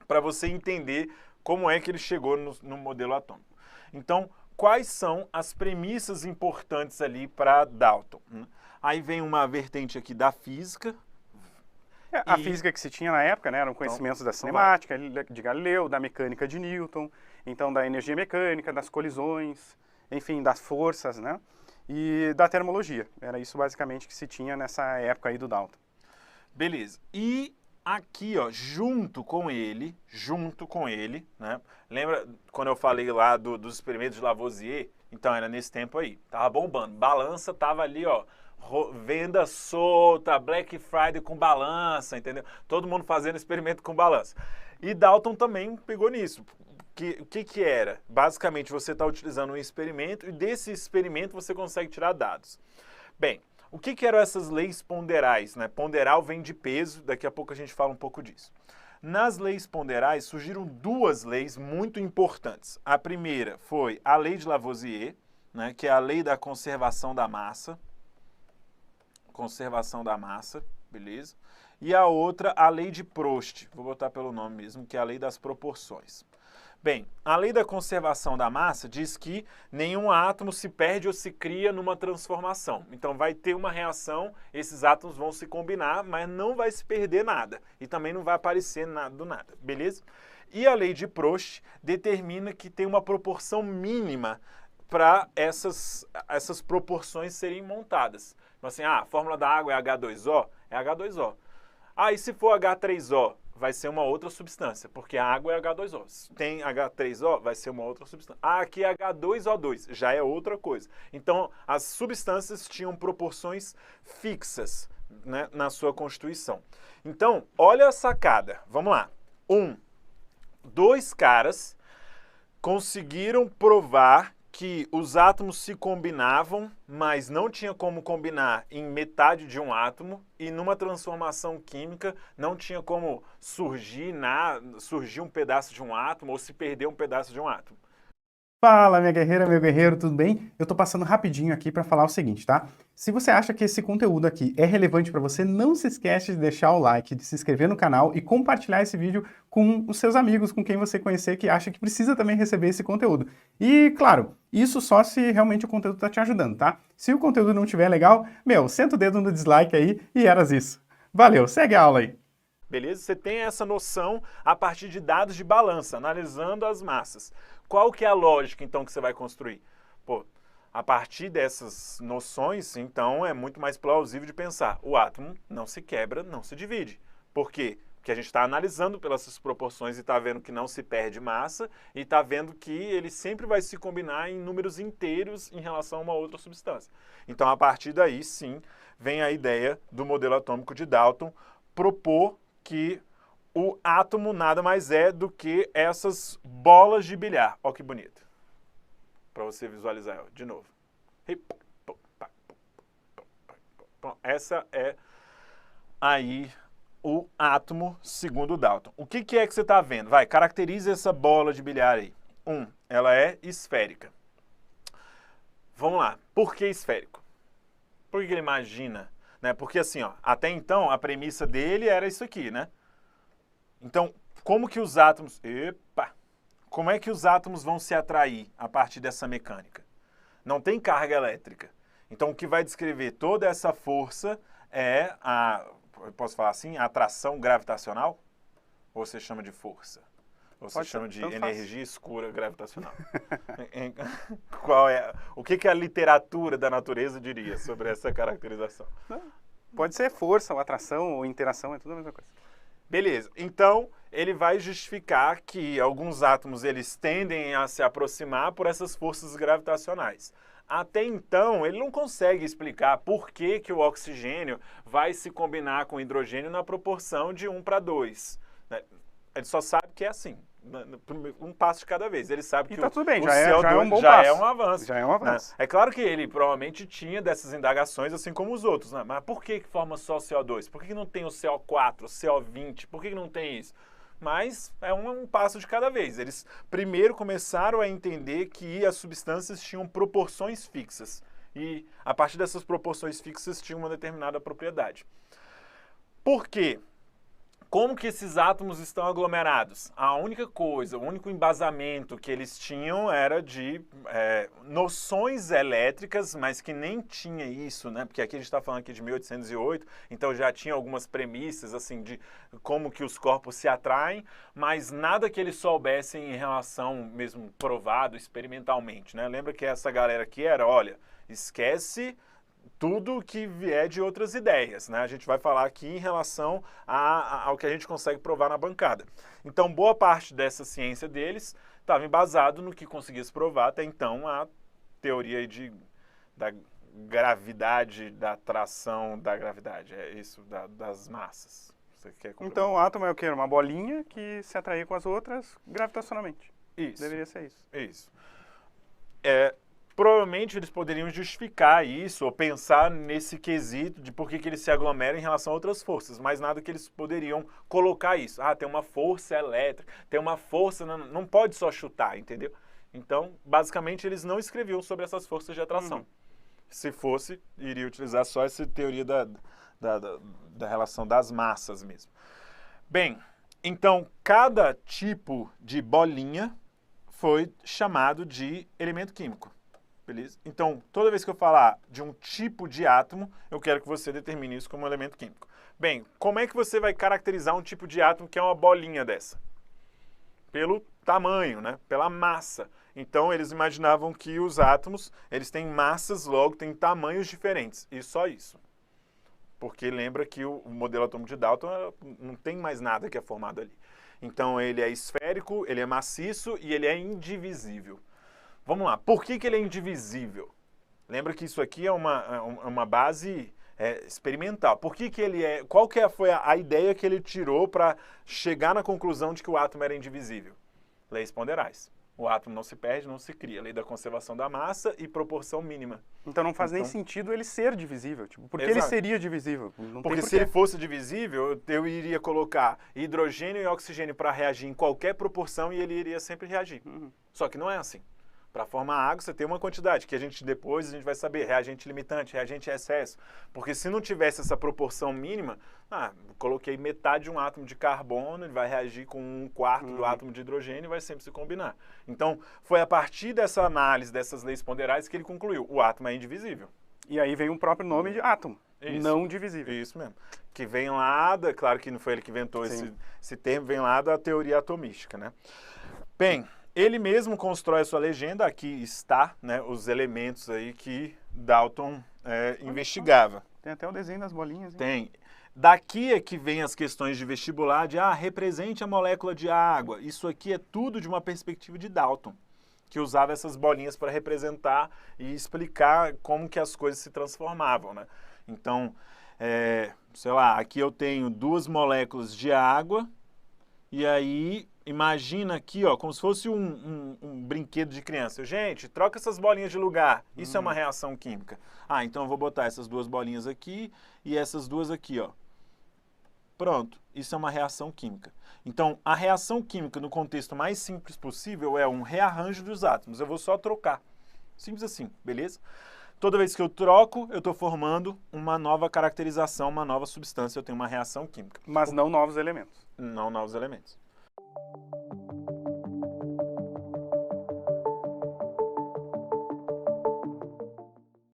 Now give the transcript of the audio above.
para você entender como é que ele chegou no modelo atômico. Então, quais são as premissas importantes ali para Dalton? Aí vem uma vertente aqui da física. A física que se tinha na época, né, eram conhecimentos da cinemática, de Galileu, da mecânica de Newton, então da energia mecânica, das colisões, enfim, das forças, né, e da termologia. Era isso basicamente que se tinha nessa época aí do Dalton. Beleza. E aqui, ó, junto com ele, né? Lembra quando eu falei lá dos experimentos de Lavoisier? Então era nesse tempo aí, tava bombando. Balança tava ali, ó, venda solta, Black Friday com balança, entendeu? Todo mundo fazendo experimento com balança. E Dalton também pegou nisso. O que era? Basicamente, você está utilizando um experimento e desse experimento você consegue tirar dados. Bem, o que eram essas leis ponderais, né? Ponderal vem de peso, daqui a pouco a gente fala um pouco disso. Nas leis ponderais surgiram duas leis muito importantes. A primeira foi a lei de Lavoisier, né, que é a lei da conservação da massa. Beleza? E a outra, a lei de Proust, vou botar pelo nome mesmo, que é a lei das proporções. Bem, a lei da conservação da massa diz que nenhum átomo se perde ou se cria numa transformação. Então vai ter uma reação, esses átomos vão se combinar, mas não vai se perder nada. E também não vai aparecer nada do nada, beleza? E a lei de Proust determina que tem uma proporção mínima para essas proporções serem montadas. Então assim, a fórmula da água é H2O? É H2O. E se for H3O? Vai ser uma outra substância, porque a água é H2O. Se tem H3O, vai ser uma outra substância. Aqui é H2O2, já é outra coisa. Então, as substâncias tinham proporções fixas, né, na sua constituição. Então, olha a sacada. Vamos lá. Dois caras conseguiram provar que os átomos se combinavam, mas não tinha como combinar em metade de um átomo, e numa transformação química não tinha como surgir um pedaço de um átomo ou se perder um pedaço de um átomo. Fala, minha guerreira, meu guerreiro, tudo bem? Eu tô passando rapidinho aqui para falar o seguinte, tá? Se você acha que esse conteúdo aqui é relevante para você, não se esquece de deixar o like, de se inscrever no canal e compartilhar esse vídeo com os seus amigos, com quem você conhecer que acha que precisa também receber esse conteúdo. E, claro, isso só se realmente o conteúdo tá te ajudando, tá? Se o conteúdo não estiver legal, senta o dedo no dislike aí e eras isso. Valeu, segue a aula aí. Beleza? Você tem essa noção a partir de dados de balança, analisando as massas. Qual que é a lógica, então, que você vai construir? A partir dessas noções, então, é muito mais plausível de pensar. O átomo não se quebra, não se divide. Por quê? Porque a gente está analisando pelas proporções e está vendo que não se perde massa e está vendo que ele sempre vai se combinar em números inteiros em relação a uma outra substância. Então, a partir daí, sim, vem a ideia do modelo atômico de Dalton propor que o átomo nada mais é do que essas bolas de bilhar. Olha que bonito. Para você visualizar ela de novo. Essa é aí o átomo segundo Dalton. O que é que você está vendo? Vai, caracteriza essa bola de bilhar aí. Ela é esférica. Vamos lá. Por que esférico? Por que ele imagina? Né? Porque assim, ó, até então a premissa dele era isso aqui, né? Então, como que os átomos... Como é que os átomos vão se atrair a partir dessa mecânica? Não tem carga elétrica. Então, o que vai descrever toda essa força é eu posso falar assim, a atração gravitacional? Ou você chama de força? Ou você chama de energia escura gravitacional? O que a literatura da natureza diria sobre essa caracterização? Pode ser força, ou atração, ou interação, é tudo a mesma coisa. Beleza, então ele vai justificar que alguns átomos eles tendem a se aproximar por essas forças gravitacionais. Até então, ele não consegue explicar por que o oxigênio vai se combinar com o hidrogênio na proporção de 1:2. Ele só sabe que é assim, um passo de cada vez. Ele sabe que tá tudo bem, o já é um bom já passo. É um avanço. Já é um avanço. É claro que ele provavelmente tinha dessas indagações, assim como os outros. Né? Mas por que forma só CO2? Por que não tem o CO4, o CO20? Por que não tem isso? Mas é um passo de cada vez. Eles primeiro começaram a entender que as substâncias tinham proporções fixas. E a partir dessas proporções fixas tinha uma determinada propriedade. Por quê? Como que esses átomos estão aglomerados? A única coisa, o único embasamento que eles tinham era de noções elétricas, mas que nem tinha isso, né? Porque aqui a gente está falando aqui de 1808, então já tinha algumas premissas assim de como que os corpos se atraem, mas nada que eles soubessem em relação mesmo provado experimentalmente, né? Lembra que essa galera aqui era, olha, esquece tudo que vier de outras ideias, né? A gente vai falar aqui em relação ao que a gente consegue provar na bancada. Então, boa parte dessa ciência deles estava embasado no que conseguia se provar até então, a teoria da gravidade, da atração da gravidade, é isso, das massas. Você quer comprovar? Então, o átomo é o quê? Uma bolinha que se atraía com as outras gravitacionalmente. Isso. Deveria ser isso. Isso. Provavelmente eles poderiam justificar isso ou pensar nesse quesito de por que eles se aglomeram em relação a outras forças, mas nada que eles poderiam colocar isso. Ah, tem uma força elétrica, tem uma força... Não pode só chutar, entendeu? Então, basicamente, eles não escreviam sobre essas forças de atração. Se fosse, iria utilizar só essa teoria da relação das massas mesmo. Bem, então, cada tipo de bolinha foi chamado de elemento químico. Beleza? Então, toda vez que eu falar de um tipo de átomo, eu quero que você determine isso como um elemento químico. Bem, como é que você vai caracterizar um tipo de átomo que é uma bolinha dessa? Pelo tamanho, né? Pela massa. Então, eles imaginavam que os átomos, eles têm massas, logo, têm tamanhos diferentes. E só isso. Porque lembra que o modelo atômico de Dalton não tem mais nada que é formado ali. Então, ele é esférico, ele é maciço e ele é indivisível. Vamos lá, por que ele é indivisível? Lembra que isso aqui é uma base experimental. Por que ele é? Qual que foi a ideia que ele tirou para chegar na conclusão de que o átomo era indivisível? Leis ponderais. O átomo não se perde, não se cria. Lei da conservação da massa e proporção mínima. Então não faz nem sentido ele ser divisível. Tipo, por que Exato. ele seria divisível? Não Porque tem se ele fosse divisível, eu iria colocar hidrogênio e oxigênio para reagir em qualquer proporção e ele iria sempre reagir. Só que não é assim. Para formar água, você tem uma quantidade, que a gente vai saber, reagente limitante, reagente excesso. Porque se não tivesse essa proporção mínima, coloquei metade de um átomo de carbono, ele vai reagir com 1/4 do átomo de hidrogênio e vai sempre se combinar. Então, foi a partir dessa análise, dessas leis ponderais, que ele concluiu, o átomo é indivisível. E aí vem o próprio nome de átomo, Isso. não divisível. Isso mesmo. Que vem lá, claro que não foi ele que inventou esse termo, vem lá da teoria atomística, né? Bem... Ele mesmo constrói a sua legenda, aqui está, né, os elementos aí que Dalton investigava. Tem até o desenho das bolinhas. Hein? Tem. Daqui é que vem as questões de vestibular, de represente a molécula de água. Isso aqui é tudo de uma perspectiva de Dalton, que usava essas bolinhas para representar e explicar como que as coisas se transformavam, né? Então, sei lá, aqui eu tenho 2 moléculas de água e aí... Imagina aqui, ó, como se fosse um brinquedo de criança. Gente, troca essas bolinhas de lugar. Isso é uma reação química. Então eu vou botar essas 2 bolinhas aqui e essas 2 aqui, ó. Pronto, isso é uma reação química. Então, a reação química, no contexto mais simples possível, é um rearranjo dos átomos. Eu vou só trocar. Simples assim, beleza? Toda vez que eu troco, eu estou formando uma nova caracterização, uma nova substância. Eu tenho uma reação química. Mas não novos elementos. Não novos elementos.